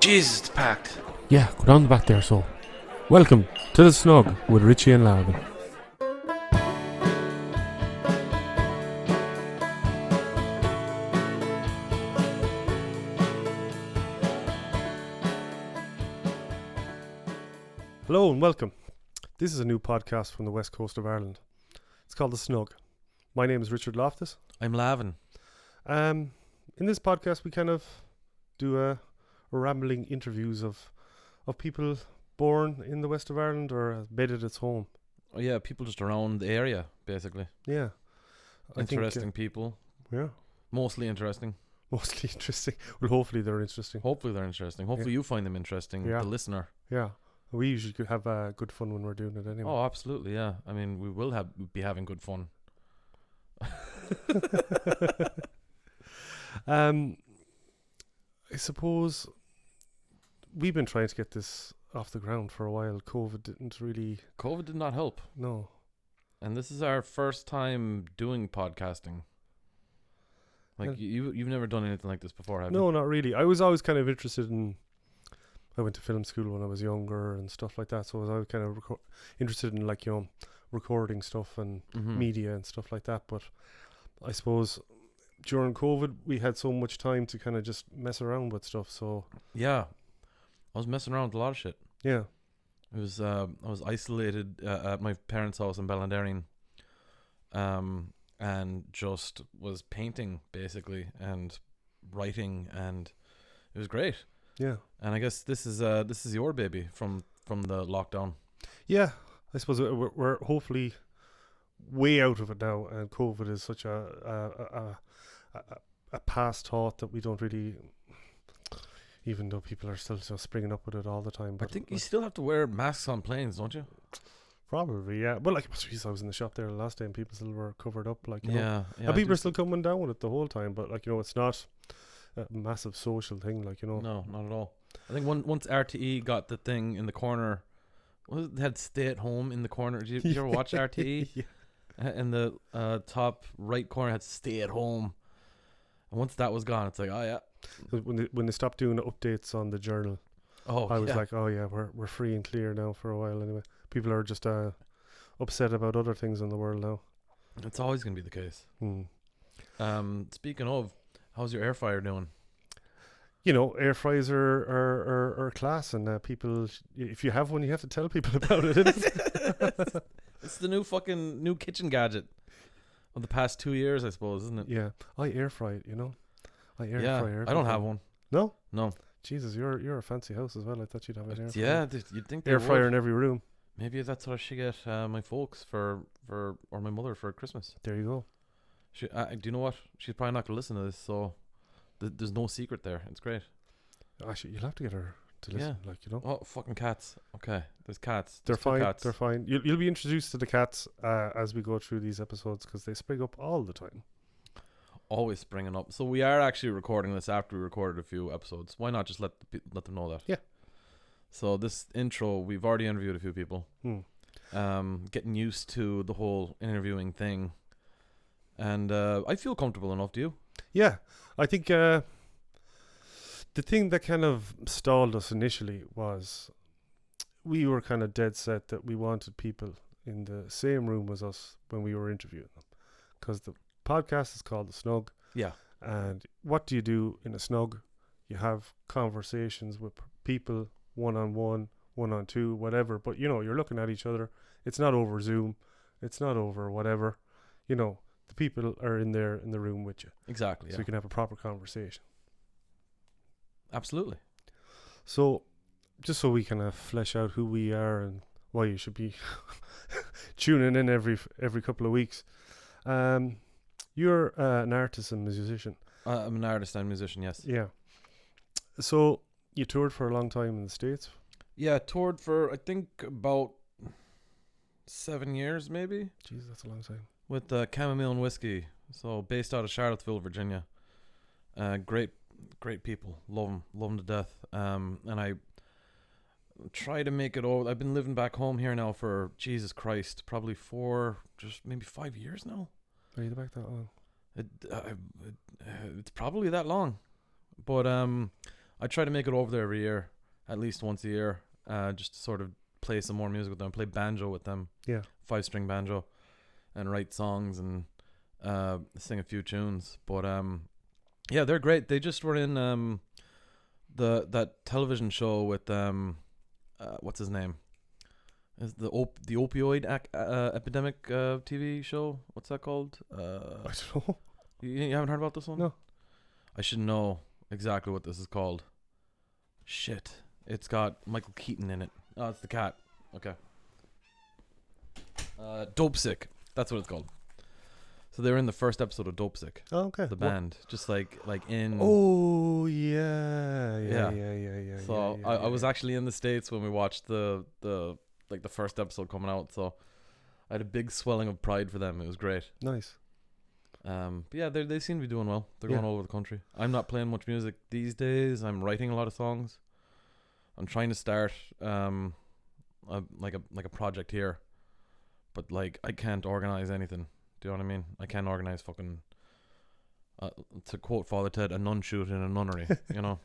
Jesus, it's packed. Yeah, go down the back there, so. Welcome to the Shnug with Richie and Lavin. Hello and welcome. This is a new podcast from the west coast of Ireland. It's called The Shnug. My name is Richard Loftus. I'm Lavin. In this podcast we kind of do a rambling interviews of people born in the west of Ireland or bedded at home. Oh yeah, people just around the area, basically. Yeah. Interesting people. Yeah. Mostly interesting. Mostly interesting. Well, hopefully they're interesting. Hopefully they're interesting. Hopefully you find them interesting, Yeah. the listener. Yeah. We usually could have good fun when we're doing it anyway. Oh, absolutely, yeah. I mean, we will be having good fun. I suppose we've been trying to get this off the ground for a while. COVID did not help. No. And this is our first time doing podcasting. Like, you've never done anything like this before, have you? No, not really. I was always kind of interested in... I went to film school when I was younger and stuff like that, so I was always kind of interested in, like, you know, recording stuff and media and stuff like that. But I suppose during COVID we had so much time to kind of just mess around with stuff. So yeah, I was messing around with a lot of shit. Yeah, it was. I was isolated at my parents' house in Ballinderry, and just was painting basically and writing, and it was great. Yeah, and I guess this is your baby from the lockdown. Yeah, I suppose we're hopefully way out of it now, and COVID is such a past thought that we don't really, even though people are still just springing up with it all the time. But I think you still have to wear masks on planes, don't you? Probably, yeah. But like, I was in the shop there last day and people still were covered up, like, you know. Yeah. And people are still coming down with it the whole time, but like, you know, it's not a massive social thing, like, you know. No, not at all. I think once RTE got the thing in the corner, they had stay at home in the corner. Did you ever watch RTE? Yeah. In the top right corner had stay at home. And once that was gone, it's like, oh yeah. When they stopped doing the updates on the journal, I was like, oh yeah, we're free and clear now for a while anyway. People are just upset about other things in the world now. It's always going to be the case. Speaking of, how's your air fryer doing? You know, air fryers are class, and people, if you have one, you have to tell people about it. It's the new kitchen gadget of the past 2 years, I suppose, isn't it? Yeah, I air fry it. You know, I air fry everything. I don't have one. No. Jesus, you're a fancy house as well. I thought you'd have an air fryer. Yeah, you'd think air fryer in every room. Maybe that's what I should get my folks or my mother for Christmas. There you go. Do you know what? She's probably not gonna listen to this, so there's no secret there. It's great. Actually, you'll have to get her to listen, like, you know. Oh, fucking cats. Okay, there's cats. They're fine. Cats. They're fine. You'll be introduced to the cats as we go through these episodes because they spring up all the time. Always springing up. So we are actually recording this after we recorded a few episodes. Why not just let them know that? Yeah. So this intro, we've already interviewed a few people. Getting used to the whole interviewing thing, and I feel comfortable enough. Do you? Yeah, I think the thing that kind of stalled us initially was we were kind of dead set that we wanted people in the same room as us when we were interviewing them, because the podcast is called The Shnug. Yeah. And what do you do in a snug? You have conversations with people, one-on-one, one-on-two, whatever. But, you know, you're looking at each other. It's not over Zoom. It's not over whatever. You know, the people are in there in the room with you. Exactly, So you can have a proper conversation. Absolutely. So, just so we kind of flesh out who we are and why you should be tuning in every couple of weeks. You're an artist and musician. I'm an artist and musician, yes. Yeah. So, you toured for a long time in the States? Yeah, toured for, I think, about 7 years, maybe. Jeez, that's a long time. With Chamomile and Whiskey. So, based out of Charlottesville, Virginia. Great people. Love them to death. And I try to make it over. I've been living back home here now for, Jesus Christ, probably maybe 5 years now. Are you back that long? It's probably that long. But I try to make it over there every year, at least once a year, just to sort of play some more music with them, play banjo with them. Yeah. 5-string banjo, and write songs and sing a few tunes. But yeah, they're great. They just were in that television show with what's his name? Is the opioid epidemic TV show? What's that called? I don't know. You haven't heard about this one? No. I should know exactly what this is called. Shit. It's got Michael Keaton in it. Oh, it's the cat. Okay. Dope Sick. That's what it's called. So they were in the first episode of Dope Sick. Oh, okay. The band. Just like in... Oh, yeah. So I was actually in the States when we watched the first episode coming out. So I had a big swelling of pride for them. It was great. Nice. But yeah, they seem to be doing well. They're going all over the country. I'm not playing much music these days. I'm writing a lot of songs. I'm trying to start like a project here, but like I can't organize anything. Do you know what I mean? I can't organize fucking to quote Father Ted, a nun shoot in a nunnery. You know.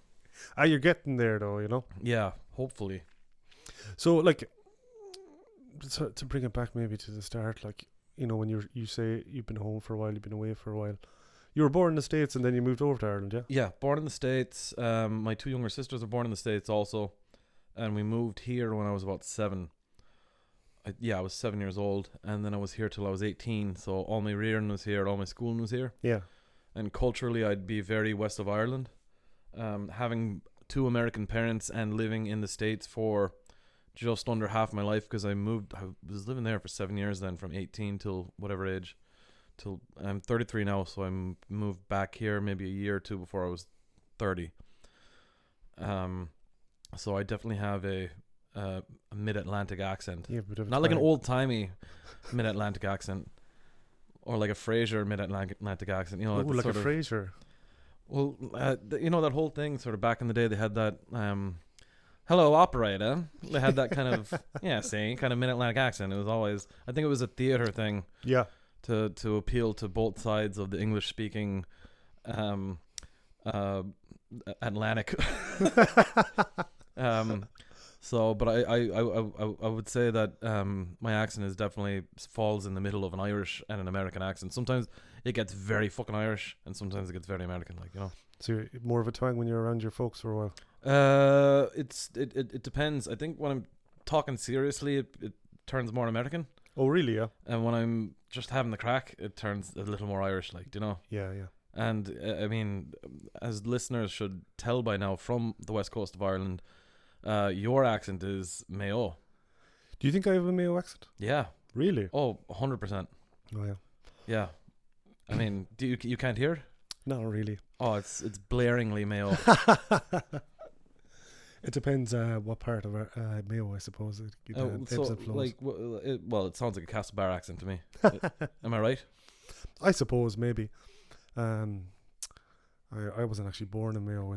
You're getting there though. You know. Yeah, hopefully. So like, to bring it back maybe to the start, like, you know, when you say you've been home for a while, you've been away for a while. You were born in the States and then you moved over to Ireland, yeah? Yeah, born in the States. My 2 younger sisters were born in the States also. And we moved here when I was about 7. I was 7 years old. And then I was here till I was 18. So all my rearing was here. All my schooling was here. Yeah. And culturally, I'd be very west of Ireland. Having 2 American parents and living in the States for just under half my life, because I was living there for 7 years then, from 18 till whatever age. Till I'm 33 now, so I moved back here maybe a year or 2 before I was 30. So I definitely have a mid-Atlantic accent. Yeah, but not like an old-timey mid-Atlantic accent, or like a Frasier mid-Atlantic accent. You know, like a Frasier. Well, you know that whole thing. Sort of back in the day, they had that. Hello, operator. They had that kind of kind of mid-Atlantic accent. It was always, I think it was a theater thing. Yeah. To appeal to both sides of the English speaking Atlantic. So but I would say that my accent is definitely falls in the middle of an Irish and an American accent. Sometimes it gets very fucking Irish and sometimes it gets very American, like, you know. So you're more of a twang when you're around your folks for a while? It depends. I think when I'm talking seriously it turns more American. Oh, really? Yeah. And when I'm just having the crack, it turns a little more Irish, like, do you know? Yeah. And I mean, as listeners should tell by now, from the west coast of Ireland, your accent is Mayo. Do you think I have a Mayo accent? Yeah. Really? Oh, 100%. Oh, yeah. Yeah. I mean, you can't hear it? Not really. Oh, it's blaringly Mayo. It depends what part of Mayo, I suppose. It sounds like a Castlebar accent to me. Am I right? I suppose, maybe. I wasn't actually born in Mayo. I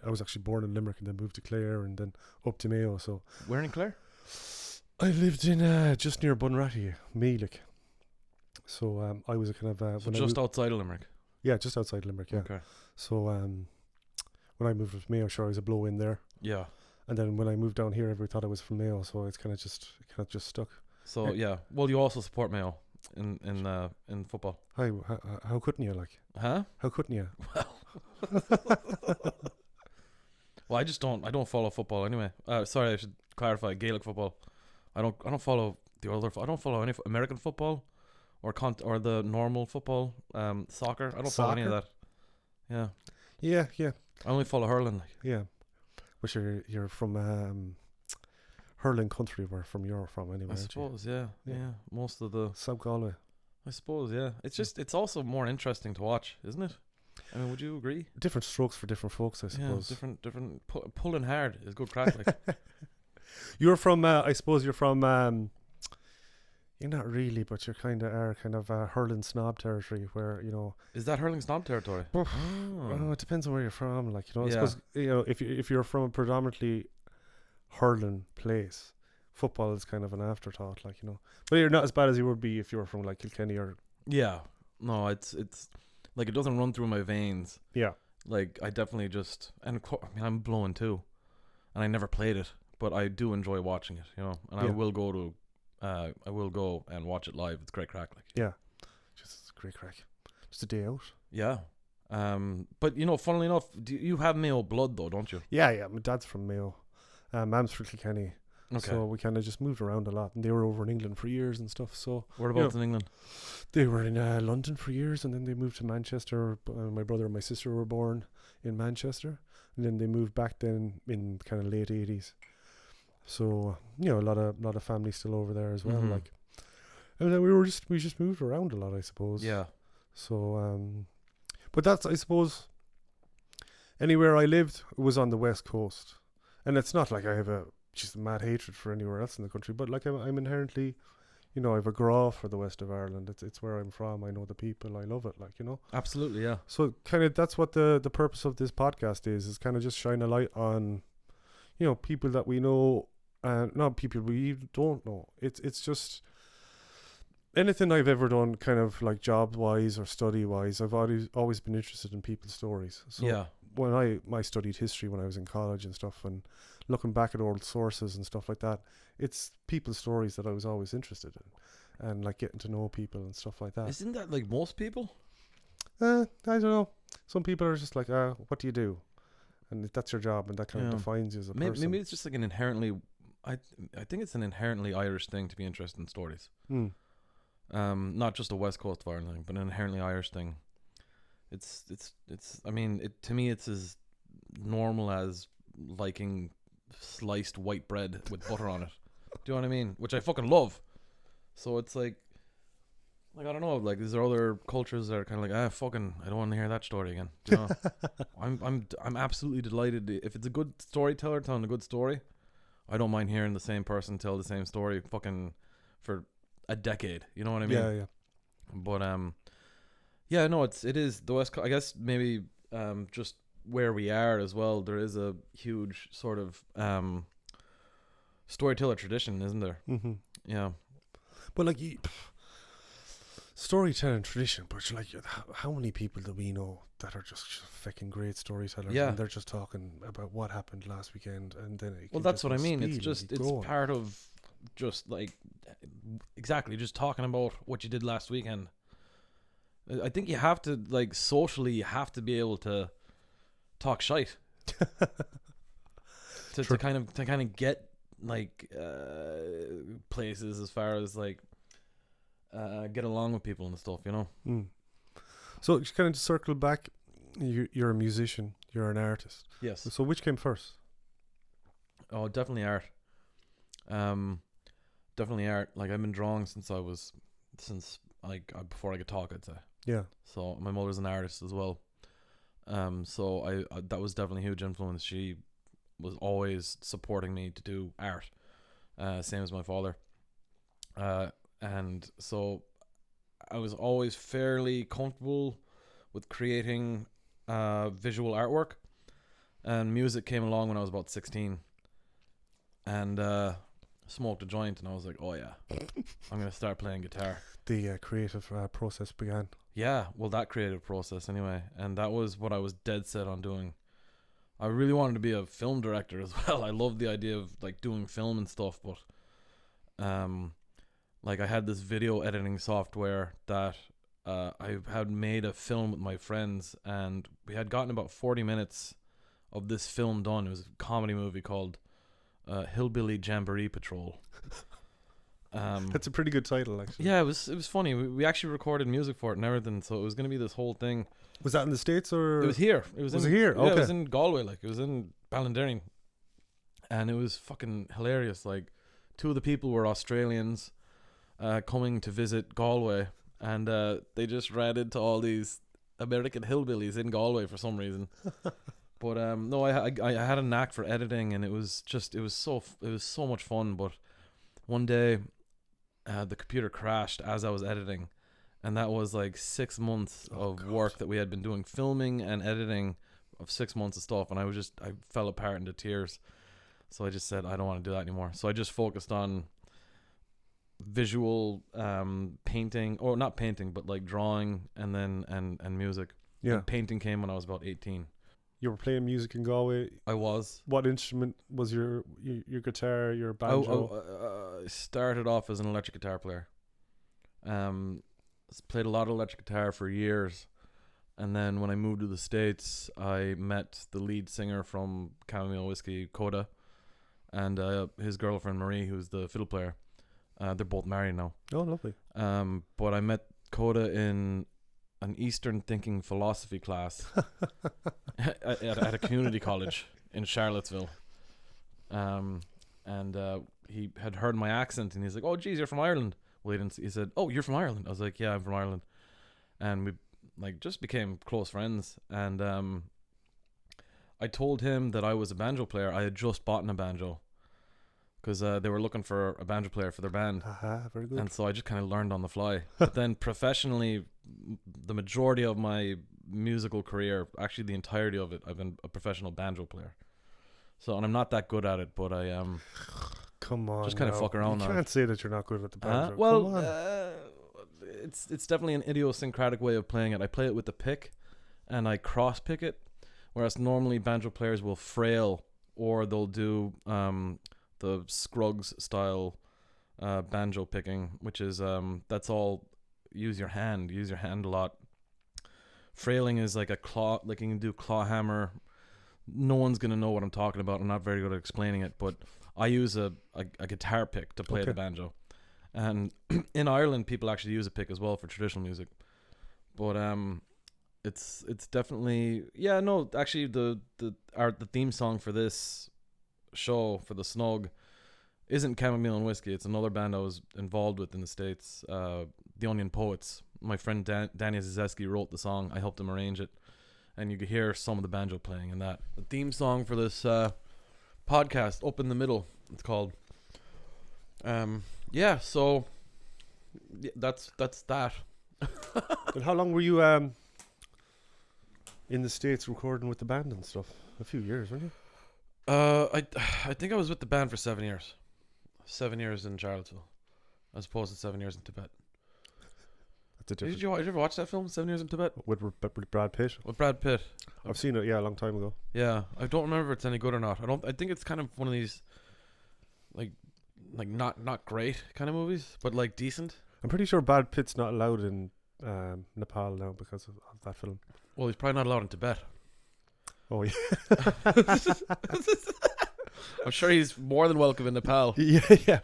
was actually born in Limerick and then moved to Clare and then up to Mayo. So where in Clare? I lived in just near Bunratty, Meelick. So I was a kind of so just outside of Limerick. Yeah, just outside Limerick. Yeah. Okay. So when I moved to Mayo, sure, I was a blow in there. Yeah. And then when I moved down here, everybody thought I was from Mayo, so it's kind of just stuck. So yeah, well, you also support Mayo in football. How couldn't you, like? Huh? How couldn't you? Well, I don't follow football anyway. Sorry, I should clarify. Gaelic football. I don't follow the other. I don't follow any American football, or the normal football. Soccer. I don't follow any of that. Yeah. Yeah. I only follow hurling. Yeah. Which you're from hurling country, where you're from anyway. I suppose. Yeah. Most of the South Galway. I suppose. Yeah. It's also more interesting to watch, isn't it? I mean, would you agree? Different strokes for different folks, I suppose. Yeah, different. Pulling hard is good crack. Like. You're from. I suppose you're from. You're not really, but you're kind of hurling snob territory, where, you know. Is that hurling snob territory? Oh, it depends on where you're from, like, you know. I suppose, you know, if you're from a predominantly hurling place, football is kind of an afterthought, like, you know. But you're not as bad as you would be if you were from like Kilkenny or. Yeah. No, it's like it doesn't run through my veins. Yeah. Like I definitely just, and I mean, I'm blowing too, and I never played it, but I do enjoy watching it, you know. And Yeah. I will go and watch it live. It's great crack, like. Yeah, just great crack. Just a day out. Yeah. But you know, funnily enough, you have Mayo blood though, don't you? Yeah. My dad's from Mayo. Mam's from Kilkenny. Okay. So we kind of just moved around a lot, and they were over in England for years and stuff. So Whereabouts in England? they were in London for years, and then they moved to Manchester. My brother and my sister were born in Manchester, and then they moved back then in kind of late 80s. So a lot of family still over there as well. Mhm. Like, and then we just moved around a lot, I suppose. Yeah. So but that's, I suppose, anywhere I lived was on the West Coast, and it's not like I have just a mad hatred for anywhere else in the country, but like I'm inherently, I have a graw for the west of Ireland. It's where I'm from. I know the people. I love it. Like, Absolutely, yeah. So kind of that's what the purpose of this podcast is kind of just shine a light on, people that we know and not people we don't know. It's just anything I've ever done, kind of like job wise or study wise. I've always been interested in people's stories. So Yeah. when I studied history when I was in college and stuff, and looking back at old sources and stuff like that, it's people's stories that I was always interested in, and like getting to know people and stuff like that. Isn't that like most people? I don't know. Some people are just like, what do you do? And that's your job, and that kind of defines you as a person. Maybe it's just like an inherently, I think it's an inherently Irish thing to be interested in stories. Not just a West Coast of Ireland thing, but an inherently Irish thing. It's I mean, to me it's as normal as liking sliced white bread with butter on it. Do you know what I mean? Which I fucking love. So it's like I don't know, like is there other cultures that are kind of like, fucking, I don't want to hear that story again. Do you know? I'm absolutely delighted if it's a good storyteller telling a good story. I don't mind hearing the same person tell the same story fucking for a decade. You know what I mean? Yeah. But yeah, no, it is the West Coast. I guess maybe just where we are as well, there is a huge sort of storyteller tradition, isn't there? Mm-hmm. Yeah. But like storytelling tradition, but you're like, how many people do we know that are just fucking great storytellers? Yeah. And they're just talking about what happened last weekend, and then That's what I mean. It's part of just like exactly just talking about what you did last weekend. I think you have to, like, socially, you have to be able to talk shite to kind of get like places as far as like get along with people and stuff, you know. So just kind of to circle back, you're a musician, you're an artist. Yes. So which came first? Oh, definitely art. Definitely art. Like I've been drawing since before I could talk, I'd say. Yeah. So my mother's an artist as well. So I that was definitely a huge influence. She was always supporting me to do art. Same as my father. And so I was always fairly comfortable with creating visual artwork. And music came along when I was about 16. And smoked a joint, and I was like, oh yeah, I'm going to start playing guitar. The creative process began. Yeah, well, that creative process anyway. And that was what I was dead set on doing. I really wanted to be a film director as well. I loved the idea of like doing film and stuff, but like I had this video editing software that I had made a film with my friends, and we had gotten about 40 minutes of this film done. It was a comedy movie called Hillbilly Jamboree Patrol. That's a pretty good title, actually. Yeah, it was funny. We actually recorded music for it and everything, so it was going to be this whole thing. Was that in the States or? It was here. Was it here? Yeah, okay. it was in Galway. Like it was in Ballinderring, and it was fucking hilarious. Like 2 of the people were Australians coming to visit Galway, and they just ran into all these American hillbillies in Galway for some reason. But no, I had a knack for editing, and it was so much fun. But one day, the computer crashed as I was editing, and that was like 6 months of work that we had been doing, filming and editing of 6 months of stuff, and I fell apart into tears. So I just said I don't want to do that anymore. So I just focused on visual painting, or not painting, but like drawing, and then and music. Yeah. And painting came when I was about 18. You were playing music in Galway. I was. What instrument was your guitar, your banjo? I started off as an electric guitar player. Played a lot of electric guitar for years, and then when I moved to the States, I met the lead singer from Chamomile Whiskey, Coda, and his girlfriend Marie, who's the fiddle player. They're both married now. Oh, lovely. But I met Coda in an Eastern thinking philosophy class at a community college in Charlottesville. And he had heard my accent, and he's like, "Oh, geez, you're from Ireland." Well, he said, "Oh, you're from Ireland." I was like, "Yeah, I'm from Ireland," and we like just became close friends. And I told him that I was a banjo player. I had just bought a banjo because they were looking for a banjo player for their band. Very good. And so I just kind of learned on the fly. But then professionally, the majority of my musical career, actually the entirety of it, I've been a professional banjo player. So, and I'm not that good at it, but I come on, just kind of fuck around. You can't say that you're not good at the banjo. Well, it's definitely an idiosyncratic way of playing it. I play it with the pick, and I cross pick it, whereas normally banjo players will frail, or they'll do the Scruggs style banjo picking, which is that's all use your hand a lot. Frailing is like a claw, like you can do claw hammer. No one's gonna know what I'm talking about. I'm not very good at explaining it, but I use a guitar pick to play the banjo, and in Ireland people actually use a pick as well for traditional music. But it's definitely actually the theme song for this show, for the Shnug, isn't Chamomile and Whiskey. It's another band I was involved with in the States, the Onion Poets. My friend Danny Zazeski wrote the song. I helped him arrange it, and you could hear some of the banjo playing in that. The theme song for this podcast, Up in the Middle, it's called. So that's that. And how long were you in the States recording with the band and stuff? A few years, weren't you? I think I was with the band for 7 years. 7 years in Charlottesville, as opposed to 7 years in Tibet. That's a different. Did you ever watch that film, 7 Years in Tibet? With Brad Pitt? With Brad Pitt. I've seen it, a long time ago. Yeah, I don't remember if it's any good or not. I think it's kind of one of these, like not great kind of movies, but like decent. I'm pretty sure Brad Pitt's not allowed in Nepal now because of that film. Well, he's probably not allowed in Tibet. Oh yeah. I'm sure he's more than welcome in Nepal. Yeah.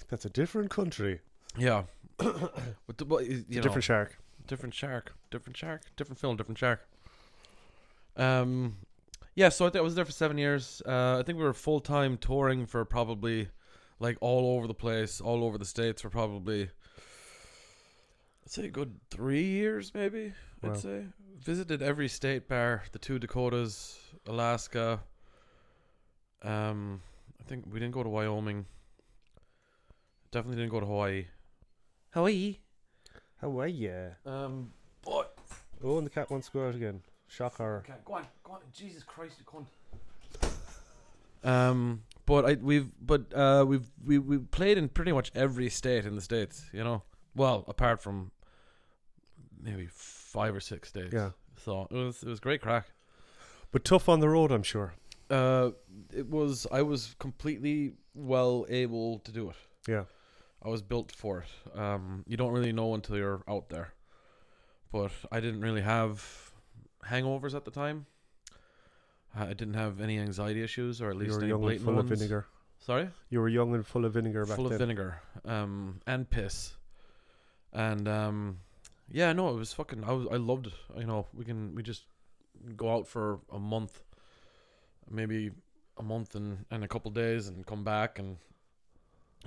That's a different country. Yeah. Different shark. Different film, different shark. So I was there for 7 years. I think we were full-time touring for probably like all over the place, all over the States for probably, I'd say a good 3 years maybe. Wow. I'd say visited every state bar the 2 Dakotas, Alaska. I think we didn't go to Wyoming. Definitely didn't go to Hawaii. Hawaii. But Oh, and the cat wants to go out again. Shock horror. okay, go on. Jesus Christ, you cunt. But we've played in pretty much every state in the States, you know. Well, apart from maybe 5 or 6 states. Yeah. So it was great crack. But tough on the road, I'm sure. I was completely well able to do it. Yeah. I was built for it. You don't really know until you're out there. But I didn't really have hangovers at the time. I didn't have any anxiety issues, or at least any blatant full ones. of vinegar. Sorry? You were young and full of vinegar back then. Full of vinegar. And piss. And it was fucking. I loved it. You know, we just go out for a month, maybe a month and a couple days, and come back and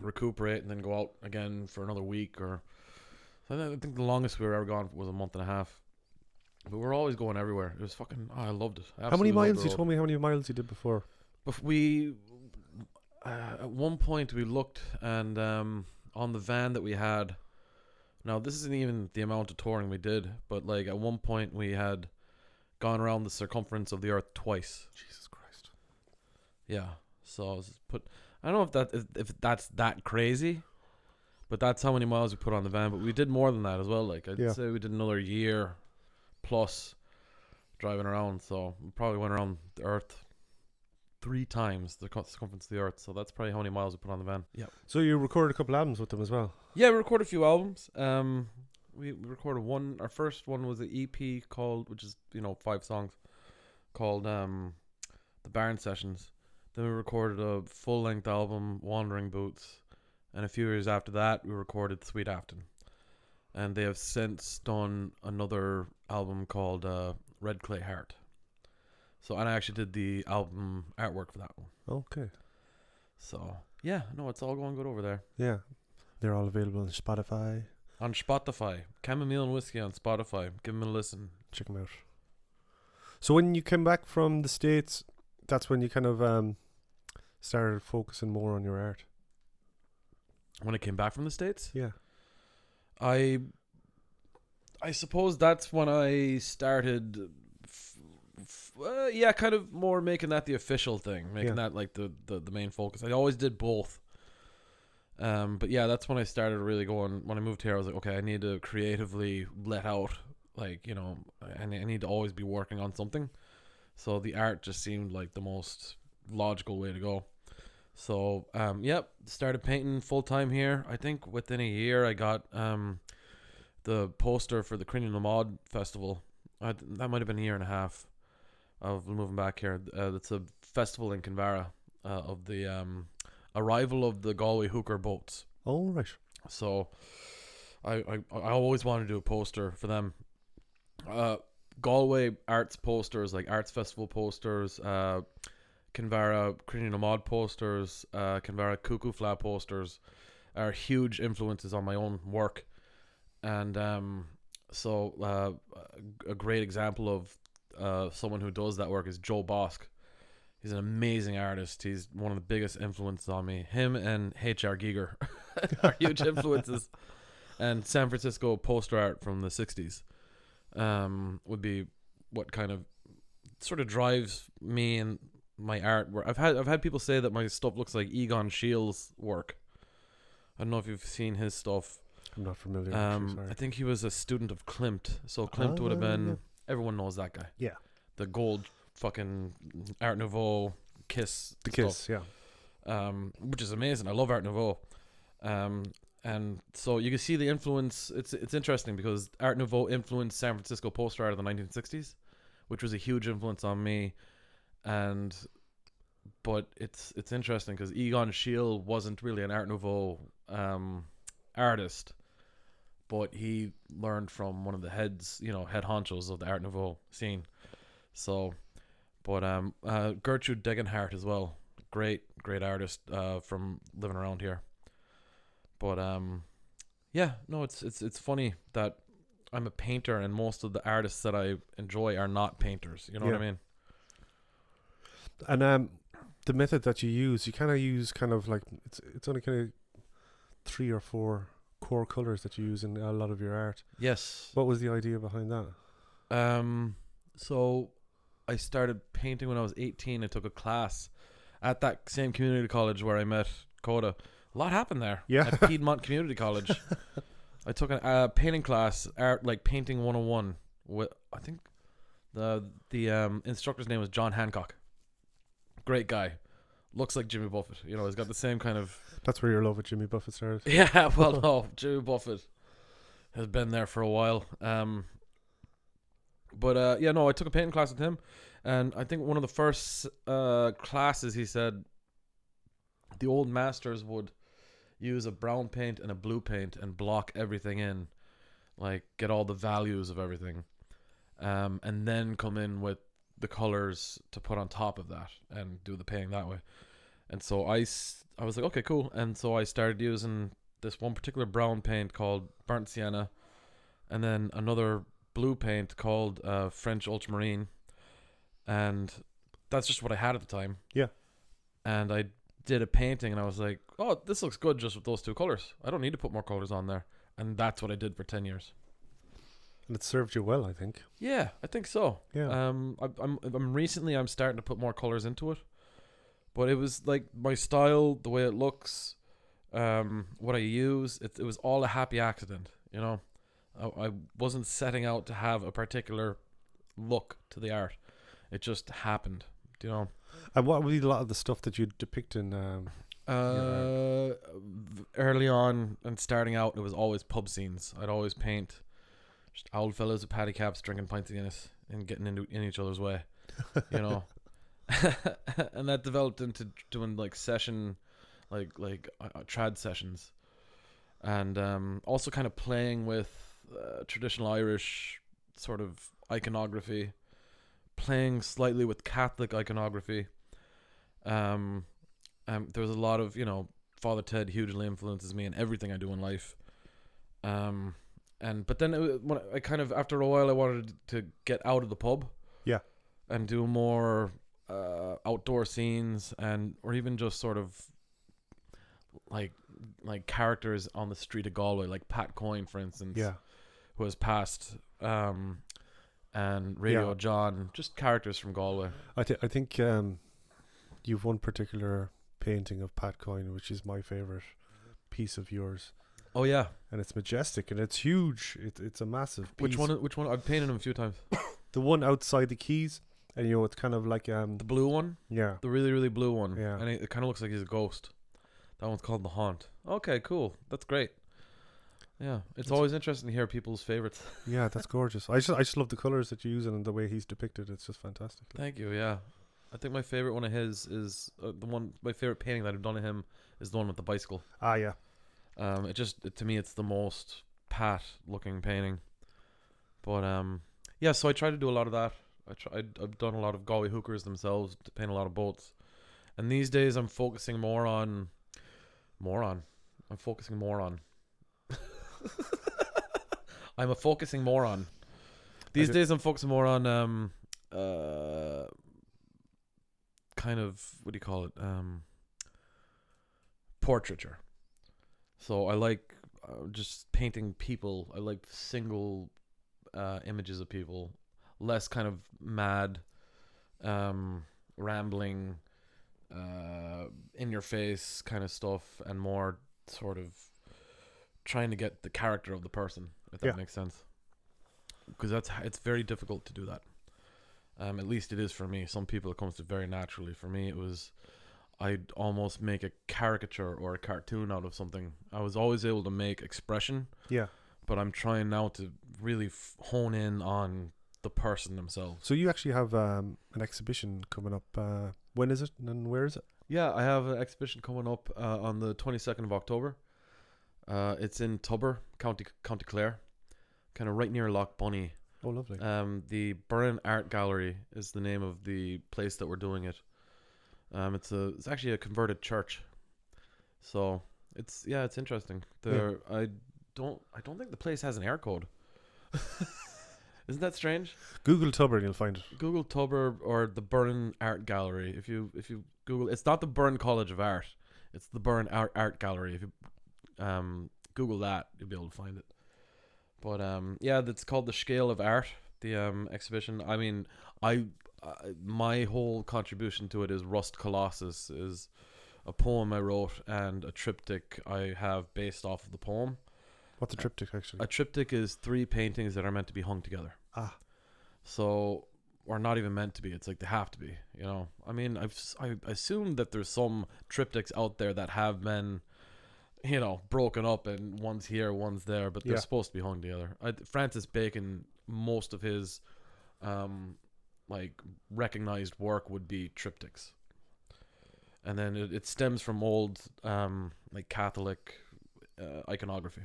recuperate, and then go out again for another week. Or I think the longest we were ever gone was a month and a half. But we were always going everywhere. It was fucking. I loved it. How many miles? You told me how many miles you did before. But we at one point we looked, and on the van that we had. Now this isn't even the amount of touring we did, but like at one point we had gone around the circumference of the Earth twice. Jesus Christ. Yeah. So I was I don't know if that's that crazy, but that's how many miles we put on the van. But we did more than that as well. Like I'd say we did another year plus driving around. So we probably went around the Earth 3 times, the circumference of the Earth. So that's probably how many miles we put on the van. Yeah. So you recorded a couple albums with them as well? Yeah, we recorded a few albums. We recorded one. Our first one was an EP called, which is 5 songs, called The Barn Sessions. Then we recorded a full-length album, Wandering Boots, and a few years after that, we recorded Sweet Afton. And they have since done another album called Red Clay Heart. So, and I actually did the album artwork for that one. Okay. So, yeah, no, it's all going good over there. Yeah. They're all available on Spotify. On Spotify. Chamomile and Whiskey on Spotify. Give them a listen. Check them out. So when you came back from the States, that's when you kind of started focusing more on your art? When I came back from the States? Yeah. I suppose that's when I started... kind of more making that the official thing, making that like the main focus. I always did both, but yeah, that's when I started really going. When I moved here, I was like, okay, I need to creatively let out, like, I need to always be working on something. So the art just seemed like the most logical way to go. So started painting full time here. I think within a year I got the poster for the Crinium Lamad festival. That might have been a year and a half of moving back here. It's a festival in Kinvara of the arrival of the Galway hooker boats. Oh, right. So I always wanted to do a poster for them. Galway arts posters, like arts festival posters, Kinvara Crinium Lamad posters, Kinvara Cuckoo Flat posters are huge influences on my own work. And so a great example of someone who does that work is Joe Bosk. He's an amazing artist. He's one of the biggest influences on me. Him and H.R. Giger are huge influences. And San Francisco poster art from the 60s would be what kind of sort of drives me and my art. Where I've had people say that my stuff looks like Egon Schiele's work. I don't know if you've seen his stuff. I'm not familiar. I think he was a student of Klimt. So Klimt would have been... Everyone knows that guy. Yeah. The gold fucking Art Nouveau Kiss. The Kiss, stuff. Yeah. Which is amazing. I love Art Nouveau. And so you can see the influence. It's interesting because Art Nouveau influenced San Francisco poster art of the 1960s, which was a huge influence on me. But it's interesting because Egon Schiele wasn't really an Art Nouveau artist, but he learned from one of the head honchos of the Art Nouveau scene. So, but Gertrude Degenhardt as well, great artist from living around here. But it's funny that I'm a painter and most of the artists that I enjoy are not painters. You know what I mean? And the method that you use, you kind of use like it's only kind of 3 or 4 core colors that you use in a lot of your art. Yes. What was the idea behind that? So I started painting when I was 18. I took a class at that same community college where I met Coda. A lot happened there. Yeah. At Piedmont Community College. I took a painting class, art like painting 101 with, I think the instructor's name was John Hancock. Great guy. Looks like Jimmy Buffett. He's got the same kind of... That's where your love with Jimmy Buffett started. Yeah, well, no. Jimmy Buffett has been there for a while. I took a painting class with him. And I think one of the first classes, he said the old masters would use a brown paint and a blue paint and block everything in. Like, get all the values of everything. And then come in with the colors to put on top of that and do the painting that way. And so I was like, okay, cool. And so I started using this one particular brown paint called Burnt Sienna, and then another blue paint called French Ultramarine. And that's just what I had at the time. Yeah. And I did a painting and I was like, oh, this looks good just with those 2 colors. I don't need to put more colors on there. And that's what I did for 10 years. And it served you well, I think. Yeah, I think so. Yeah. I'm starting to put more colors into it. But it was like my style, the way it looks, what I use, it was all a happy accident, I wasn't setting out to have a particular look to the art. It just happened, you know. And what would be a lot of the stuff that you depict in? Early on and starting out, it was always pub scenes. I'd always paint just old fellas with paddy caps drinking pints of Guinness and getting in each other's way, you know. And that developed into doing like session, like trad sessions, and also kind of playing with traditional Irish sort of iconography, playing slightly with Catholic iconography. There's a lot of, you know, Father Ted hugely influences me in everything I do in life. But then when I kind of, after a while, I wanted to get out of the pub. Yeah. And do more outdoor scenes, or even just sort of like characters on the street of Galway, like Pat Coyne, for instance. Yeah. Who has passed. And Radio John, just characters from Galway. I think you've one particular painting of Pat Coyne, which is my favorite piece of yours. Oh yeah, and it's majestic and it's huge. It's a massive piece. Which one? I've painted him a few times. The one outside the quays, and you know it's kind of like the blue one. Yeah, the really really blue one. Yeah, and it kind of looks like he's a ghost. That one's called The Haunt. Okay, cool. That's great. Yeah, it's always interesting to hear people's favorites. Yeah, that's gorgeous. I just love the colors that you use and the way he's depicted. It's just fantastic. Thank you. Yeah, I think my favorite one of his is my favorite painting that I've done of him is the one with the bicycle. Ah, yeah. To me, it's the most Pat looking painting. But yeah. So I try to do a lot of that. I've done a lot of Galway hookers themselves to paint a lot of boats, and these days I'm focusing more on. I'm focusing more on. I'm a focusing moron. These days I'm focusing more on kind of, what do you call it, portraiture. So I like just painting people. I like single images of people, less kind of mad rambling in your face kind of stuff, and more sort of trying to get the character of the person, if that makes sense, because it's very difficult to do that. At least it is for me. Some people it comes to very naturally. For me, it was, I'd almost make a caricature or a cartoon out of something. I was always able to make expression, but I'm trying now to really hone in on the person themselves. So you actually have an exhibition coming up. When is it and where is it? Yeah, I have an exhibition coming up on the 22nd of October. It's in Tubber, County Clare, kind of right near Loch Bunny. Oh, lovely. The Burren Art Gallery is the name of the place that we're doing it. It's actually a converted church, so it's interesting. I don't think the place has an air code. Isn't that strange? Google Tubber and you'll find it. Google Tubber or the Burren Art Gallery. If you Google, it's not the Burren College of Art. It's the Burren Art Gallery. If you Google that, you'll be able to find it. But that's called The Scale of Art, the exhibition. I mean, my whole contribution to it is Rust Colossus, is a poem I wrote and a triptych I have based off of the poem. What's a triptych, actually? A triptych is 3 paintings that are meant to be hung together. So, or not even meant to be. It's like they have to be, you know. I mean, I assume that there's some triptychs out there that have been, you know, broken up and one's here, one's there, but they're supposed to be hung together. Francis Bacon, most of his like recognized work would be triptychs, and then it stems from old like Catholic iconography.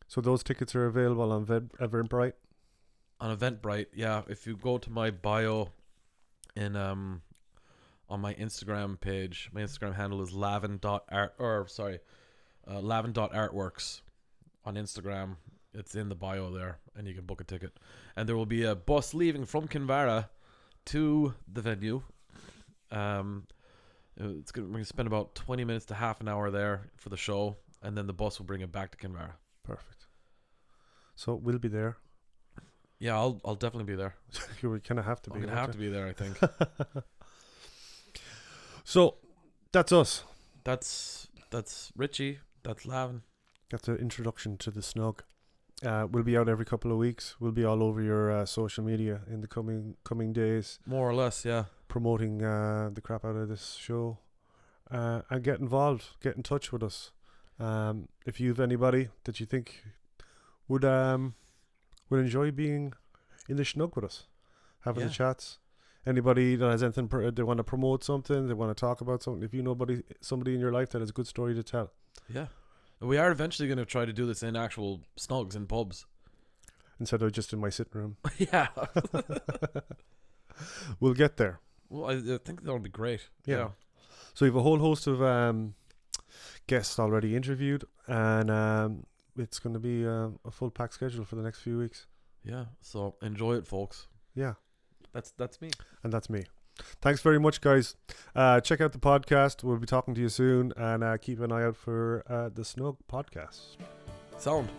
So those tickets are available on Eventbrite? On Eventbrite, yeah. If you go to my bio in on my Instagram page, my Instagram handle is lavin.artworks on Instagram. It's in the bio there, and you can book a ticket. And there will be a bus leaving from Kinvara to the venue. We're going to spend about 20 minutes to half an hour there for the show, and then the bus will bring it back to Kinvara. Perfect. So we'll be there. Yeah, I'll definitely be there. You kind of have to be. I'm going to have to be there, I think. So that's us. That's Richie. That's Lavin. That's an introduction to the Shnug. We'll be out every couple of weeks. We'll be all over your social media in the coming days, More or less, yeah. promoting the crap out of this show. And get involved. Get in touch with us. If you have anybody that you think would enjoy being in the Shnug with us, having the chats. Anybody that has anything they want to promote something, they want to talk about something. If you know somebody in your life that has a good story to tell. Yeah. We are eventually going to try to do this in actual snugs in pubs. Instead of just in my sitting room. Yeah. We'll get there. Well, I think that'll be great. Yeah. So we have a whole host of guests already interviewed, and it's going to be a full pack schedule for the next few weeks. Yeah. So enjoy it, folks. Yeah. That's me. And that's me. Thanks very much, guys. Check out the podcast. We'll be talking to you soon, and keep an eye out for the Shnug Podcast. Sound.